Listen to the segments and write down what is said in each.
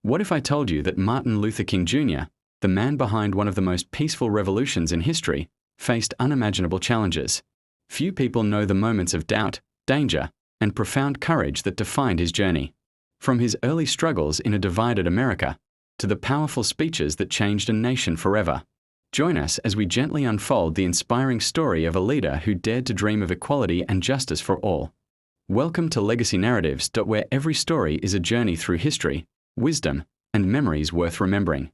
What if I told you that Martin Luther King Jr., the man behind one of the most peaceful revolutions in history, faced unimaginable challenges? Few people know the moments of doubt, danger, and profound courage that defined his journey. From his early struggles in a divided America, to the powerful speeches that changed a nation forever. Join us as we gently unfold the inspiring story of a leader who dared to dream of equality and justice for all. Welcome to Legacy Narratives, where every story is a journey through history, wisdom, and memories worth remembering.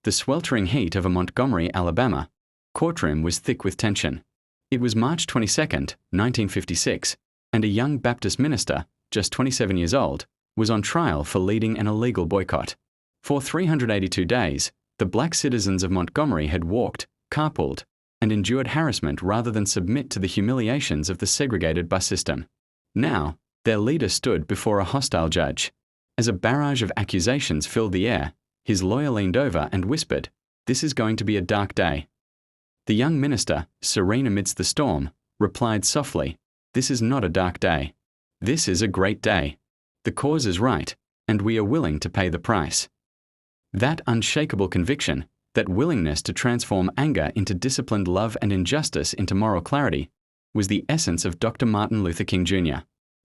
The sweltering heat of a Montgomery, Alabama, courtroom was thick with tension. It was March 22, 1956, and a young Baptist minister, just 27 years old, was on trial for leading an illegal boycott. For 382 days, the black citizens of Montgomery had walked, carpooled, and endured harassment rather than submit to the humiliations of the segregated bus system. Now, their leader stood before a hostile judge. As a barrage of accusations filled the air, his lawyer leaned over and whispered, "This is going to be a dark day." The young minister, serene amidst the storm, replied softly, "This is not a dark day. This is a great day. The cause is right, and we are willing to pay the price." That unshakable conviction, that willingness to transform anger into disciplined love and injustice into moral clarity, was the essence of Dr. Martin Luther King Jr.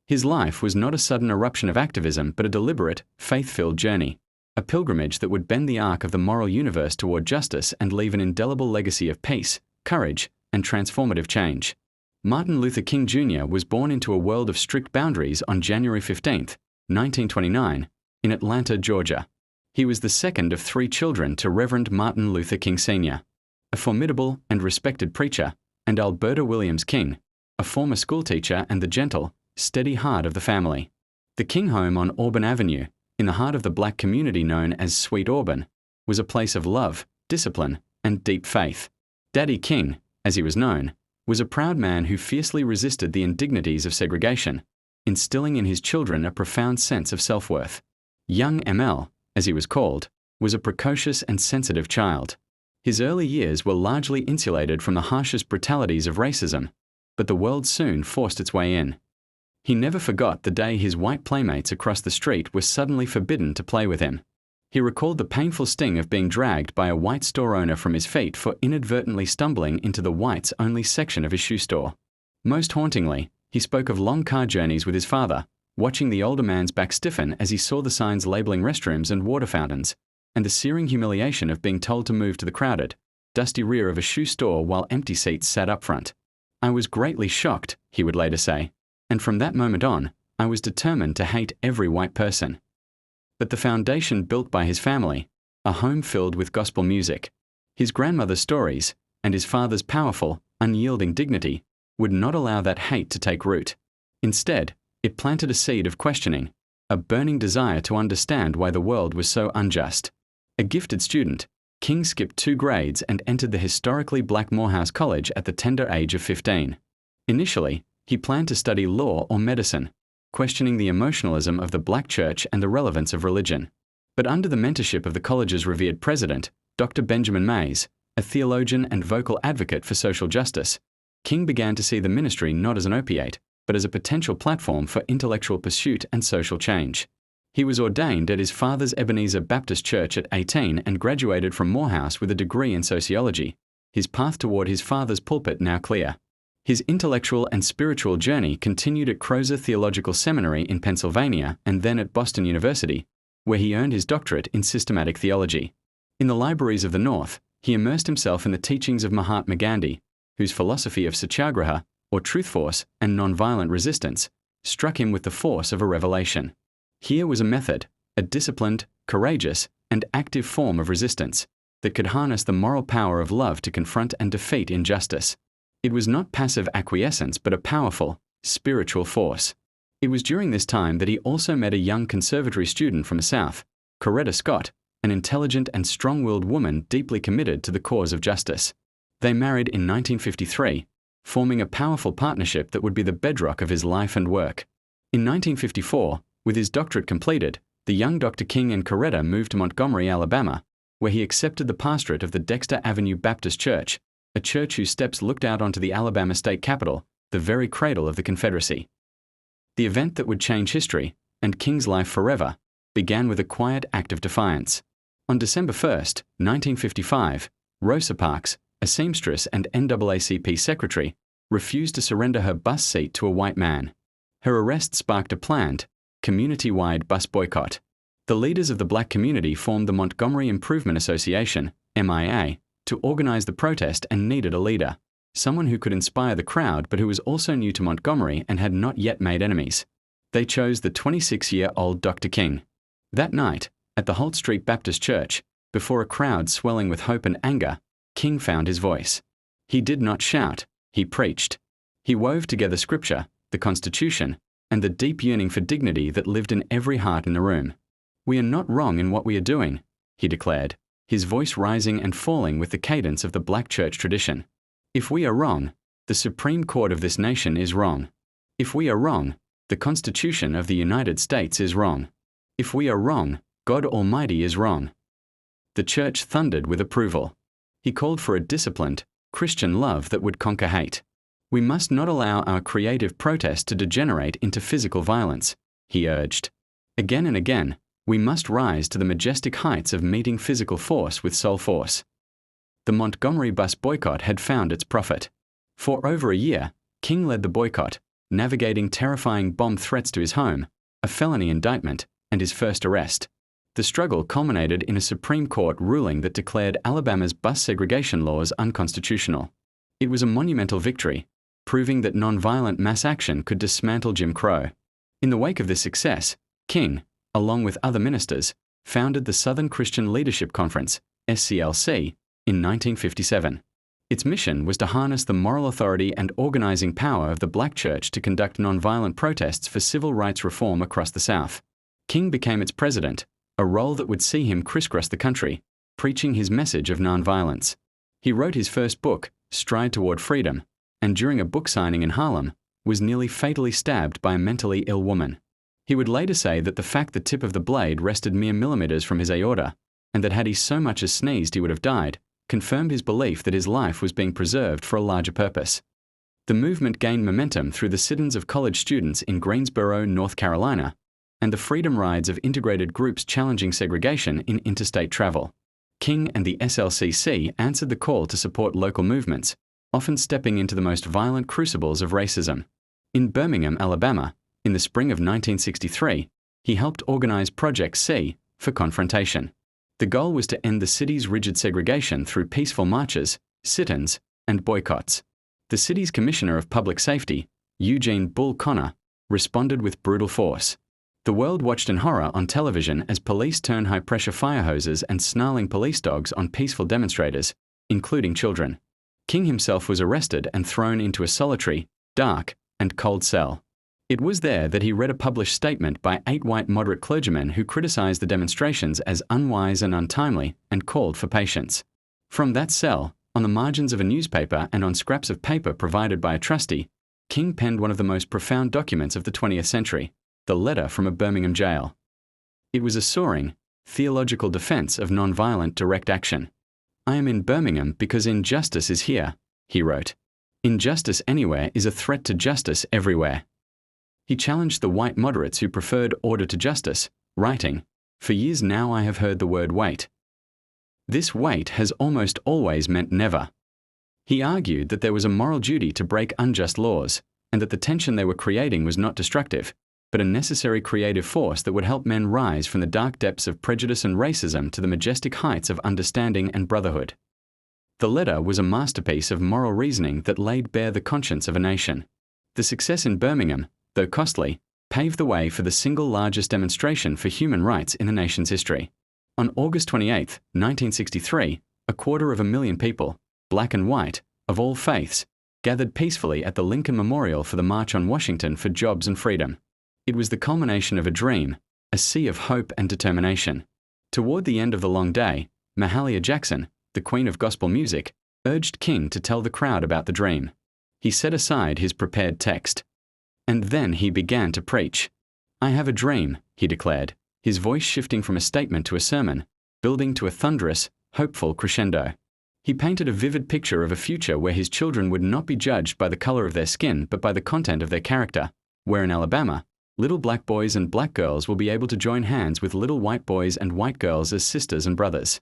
His life was not a sudden eruption of activism but a deliberate, faith-filled journey, a pilgrimage that would bend the arc of the moral universe toward justice and leave an indelible legacy of peace, courage, and transformative change. Martin Luther King Jr. was born into a world of strict boundaries on January 15, 1929, in Atlanta, Georgia. He was the second of 3 children to Reverend Martin Luther King Sr., a formidable and respected preacher, and Alberta Williams King, a former schoolteacher and the gentle, steady heart of the family. The King home on Auburn Avenue, in the heart of the black community known as Sweet Auburn, was a place of love, discipline, and deep faith. Daddy King, as he was known, was a proud man who fiercely resisted the indignities of segregation, instilling in his children a profound sense of self-worth. Young ML, as he was called, was a precocious and sensitive child. His early years were largely insulated from the harshest brutalities of racism, but the world soon forced its way in. He never forgot the day his white playmates across the street were suddenly forbidden to play with him. He recalled the painful sting of being dragged by a white store owner from his feet for inadvertently stumbling into the whites-only section of his shoe store. Most hauntingly, he spoke of long car journeys with his father, watching the older man's back stiffen as he saw the signs labeling restrooms and water fountains, and the searing humiliation of being told to move to the crowded, dusty rear of a shoe store while empty seats sat up front. "I was greatly shocked," he would later say, "and from that moment on, I was determined to hate every white person." But the foundation built by his family, a home filled with gospel music, his grandmother's stories, and his father's powerful, unyielding dignity, would not allow that hate to take root. Instead, it planted a seed of questioning, a burning desire to understand why the world was so unjust. A gifted student, King skipped 2 grades and entered the historically black Morehouse College at the tender age of 15. Initially, he planned to study law or medicine, questioning the emotionalism of the black church and the relevance of religion. But under the mentorship of the college's revered president, Dr. Benjamin Mays, a theologian and vocal advocate for social justice, King began to see the ministry not as an opiate, but as a potential platform for intellectual pursuit and social change. He was ordained at his father's Ebenezer Baptist Church at 18 and graduated from Morehouse with a degree in sociology, his path toward his father's pulpit now clear. His intellectual and spiritual journey continued at Crozer Theological Seminary in Pennsylvania and then at Boston University, where he earned his doctorate in systematic theology. In the libraries of the North, he immersed himself in the teachings of Mahatma Gandhi, whose philosophy of satyagraha, or truth force, and nonviolent resistance, struck him with the force of a revelation. Here was a method, a disciplined, courageous, and active form of resistance, that could harness the moral power of love to confront and defeat injustice. It was not passive acquiescence but a powerful, spiritual force. It was during this time that he also met a young conservatory student from the South, Coretta Scott, an intelligent and strong-willed woman deeply committed to the cause of justice. They married in 1953, forming a powerful partnership that would be the bedrock of his life and work. In 1954, with his doctorate completed, the young Dr. King and Coretta moved to Montgomery, Alabama, where he accepted the pastorate of the Dexter Avenue Baptist Church, a church whose steps looked out onto the Alabama state capitol, the very cradle of the Confederacy. The event that would change history, and King's life forever, began with a quiet act of defiance. On December 1, 1955, Rosa Parks, a seamstress and NAACP secretary, refused to surrender her bus seat to a white man. Her arrest sparked a planned, community-wide bus boycott. The leaders of the black community formed the Montgomery Improvement Association, MIA, to organize the protest and needed a leader, someone who could inspire the crowd but who was also new to Montgomery and had not yet made enemies. They chose the 26-year-old Dr. King. That night, at the Holt Street Baptist Church, before a crowd swelling with hope and anger, King found his voice. He did not shout, he preached. He wove together Scripture, the Constitution, and the deep yearning for dignity that lived in every heart in the room. "We are not wrong in what we are doing," he declared, his voice rising and falling with the cadence of the black church tradition. "If we are wrong, the Supreme Court of this nation is wrong. If we are wrong, the Constitution of the United States is wrong. If we are wrong, God Almighty is wrong." The church thundered with approval. He called for a disciplined, Christian love that would conquer hate. "We must not allow our creative protest to degenerate into physical violence," he urged. Again and again, we must rise to the majestic heights of meeting physical force with soul force. The Montgomery bus boycott had found its prophet. For over a year, King led the boycott, navigating terrifying bomb threats to his home, a felony indictment, and his first arrest. The struggle culminated in a Supreme Court ruling that declared Alabama's bus segregation laws unconstitutional. It was a monumental victory, proving that nonviolent mass action could dismantle Jim Crow. In the wake of this success, King, along with other ministers, founded the Southern Christian Leadership Conference, SCLC, in 1957. Its mission was to harness the moral authority and organizing power of the black church to conduct nonviolent protests for civil rights reform across the South. King became its president, a role that would see him crisscross the country, preaching his message of nonviolence. He wrote his first book, Stride Toward Freedom, and during a book signing in Harlem, was nearly fatally stabbed by a mentally ill woman. He would later say that the fact the tip of the blade rested mere millimeters from his aorta, and that had he so much as sneezed he would have died, confirmed his belief that his life was being preserved for a larger purpose. The movement gained momentum through the sit-ins of college students in Greensboro, North Carolina, and the freedom rides of integrated groups challenging segregation in interstate travel. King and the SLCC answered the call to support local movements, often stepping into the most violent crucibles of racism. In Birmingham, Alabama, in the spring of 1963, he helped organize Project C for confrontation. The goal was to end the city's rigid segregation through peaceful marches, sit-ins, and boycotts. The city's Commissioner of Public Safety, Eugene Bull Connor, responded with brutal force. The world watched in horror on television as police turned high-pressure fire hoses and snarling police dogs on peaceful demonstrators, including children. King himself was arrested and thrown into a solitary, dark, and cold cell. It was there that he read a published statement by 8 white moderate clergymen who criticized the demonstrations as unwise and untimely and called for patience. From that cell, on the margins of a newspaper and on scraps of paper provided by a trustee, King penned one of the most profound documents of the 20th century, the letter from a Birmingham jail. It was a soaring, theological defense of nonviolent direct action. "I am in Birmingham because injustice is here," he wrote. "Injustice anywhere is a threat to justice everywhere." He challenged the white moderates who preferred order to justice, writing, "For years now I have heard the word wait. This wait has almost always meant never." He argued that there was a moral duty to break unjust laws, and that the tension they were creating was not destructive, but a necessary creative force that would help men rise from the dark depths of prejudice and racism to the majestic heights of understanding and brotherhood. The letter was a masterpiece of moral reasoning that laid bare the conscience of a nation. The success in Birmingham, though costly, paved the way for the single largest demonstration for human rights in the nation's history. On August 28, 1963, 250,000 people, black and white, of all faiths, gathered peacefully at the Lincoln Memorial for the March on Washington for Jobs and Freedom. It was the culmination of a dream, a sea of hope and determination. Toward the end of the long day, Mahalia Jackson, the queen of gospel music, urged King to tell the crowd about the dream. He set aside his prepared text. And then he began to preach. "I have a dream," he declared, his voice shifting from a statement to a sermon, building to a thunderous, hopeful crescendo. He painted a vivid picture of a future where his children would not be judged by the color of their skin but by the content of their character, where in Alabama, Little black boys and black girls will be able to join hands with little white boys and white girls as sisters and brothers.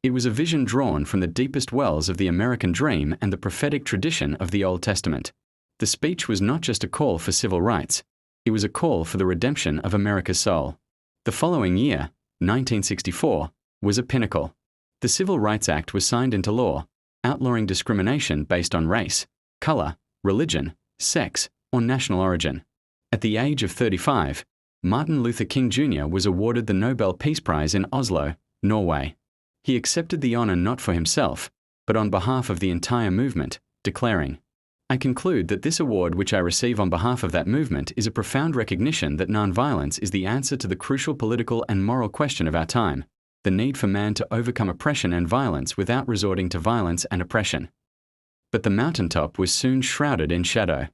It was a vision drawn from the deepest wells of the American dream and the prophetic tradition of the Old Testament. The speech was not just a call for civil rights, it was a call for the redemption of America's soul. The following year, 1964, was a pinnacle. The Civil Rights Act was signed into law, outlawing discrimination based on race, color, religion, sex, or national origin. At the age of 35, Martin Luther King Jr. was awarded the Nobel Peace Prize in Oslo, Norway. He accepted the honor not for himself, but on behalf of the entire movement, declaring, "I conclude that this award which I receive on behalf of that movement is a profound recognition that nonviolence is the answer to the crucial political and moral question of our time, the need for man to overcome oppression and violence without resorting to violence and oppression." But the mountaintop was soon shrouded in shadow.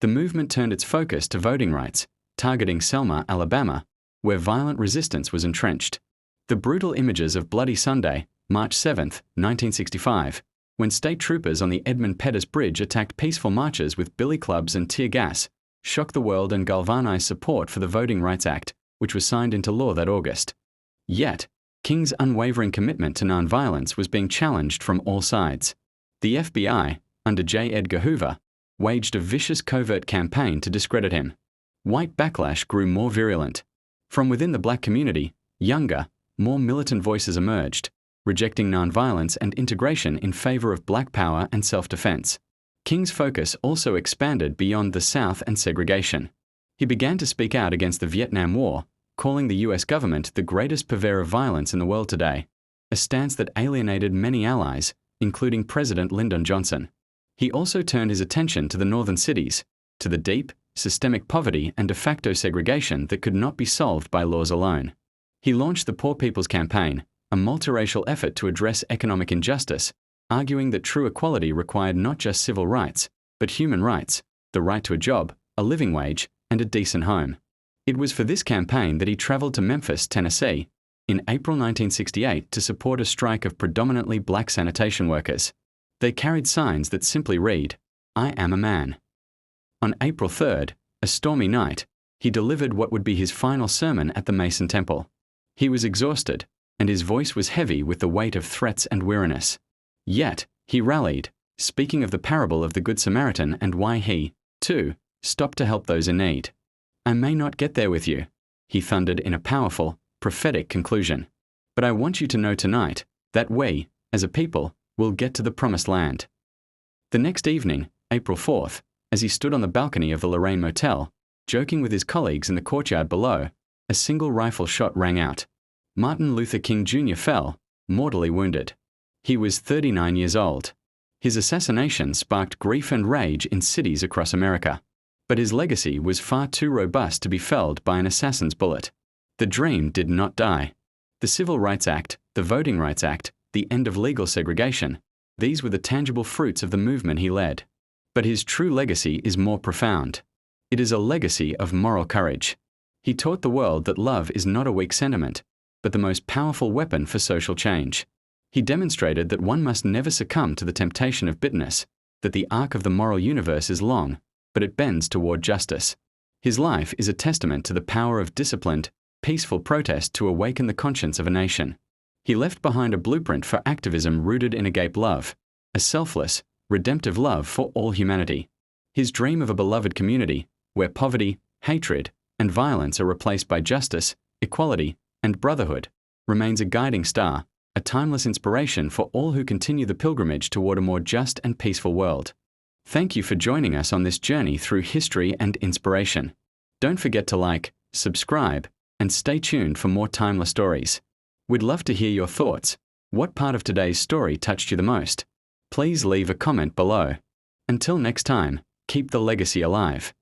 The movement turned its focus to voting rights, targeting Selma, Alabama, where violent resistance was entrenched. The brutal images of Bloody Sunday, March 7, 1965, when state troopers on the Edmund Pettus Bridge attacked peaceful marchers with billy clubs and tear gas, shocked the world and galvanized support for the Voting Rights Act, which was signed into law that August. Yet, King's unwavering commitment to nonviolence was being challenged from all sides. The FBI, under J. Edgar Hoover, waged a vicious covert campaign to discredit him. White backlash grew more virulent. From within the black community, younger, more militant voices emerged, rejecting nonviolence and integration in favor of black power and self-defense. King's focus also expanded beyond the South and segregation. He began to speak out against the Vietnam War, calling the US government the greatest purveyor of violence in the world today, a stance that alienated many allies, including President Lyndon Johnson. He also turned his attention to the northern cities, to the deep, systemic poverty and de facto segregation that could not be solved by laws alone. He launched the Poor People's Campaign, a multiracial effort to address economic injustice, arguing that true equality required not just civil rights, but human rights, the right to a job, a living wage, and a decent home. It was for this campaign that he traveled to Memphis, Tennessee, in April 1968 to support a strike of predominantly black sanitation workers. They carried signs that simply read, "I am a man." On April 3rd, a stormy night, he delivered what would be his final sermon at the Mason Temple. He was exhausted, and his voice was heavy with the weight of threats and weariness. Yet, he rallied, speaking of the parable of the Good Samaritan and why he, too, stopped to help those in need. "I may not get there with you," he thundered in a powerful, prophetic conclusion. "But I want you to know tonight that we, as a people, will get to the promised land." The next evening, April 4th, as he stood on the balcony of the Lorraine Motel, joking with his colleagues in the courtyard below, a single rifle shot rang out. Martin Luther King Jr. fell, mortally wounded. He was 39 years old. His assassination sparked grief and rage in cities across America. But his legacy was far too robust to be felled by an assassin's bullet. The dream did not die. The Civil Rights Act, the Voting Rights Act, the end of legal segregation, these were the tangible fruits of the movement he led. But his true legacy is more profound. It is a legacy of moral courage. He taught the world that love is not a weak sentiment, but the most powerful weapon for social change. He demonstrated that one must never succumb to the temptation of bitterness, that the arc of the moral universe is long, but it bends toward justice. His life is a testament to the power of disciplined, peaceful protest to awaken the conscience of a nation. He left behind a blueprint for activism rooted in agape love, a selfless, redemptive love for all humanity. His dream of a beloved community, where poverty, hatred, and violence are replaced by justice, equality, and brotherhood, remains a guiding star, a timeless inspiration for all who continue the pilgrimage toward a more just and peaceful world. Thank you for joining us on this journey through history and inspiration. Don't forget to like, subscribe, and stay tuned for more timeless stories. We'd love to hear your thoughts. What part of today's story touched you the most? Please leave a comment below. Until next time, keep the legacy alive.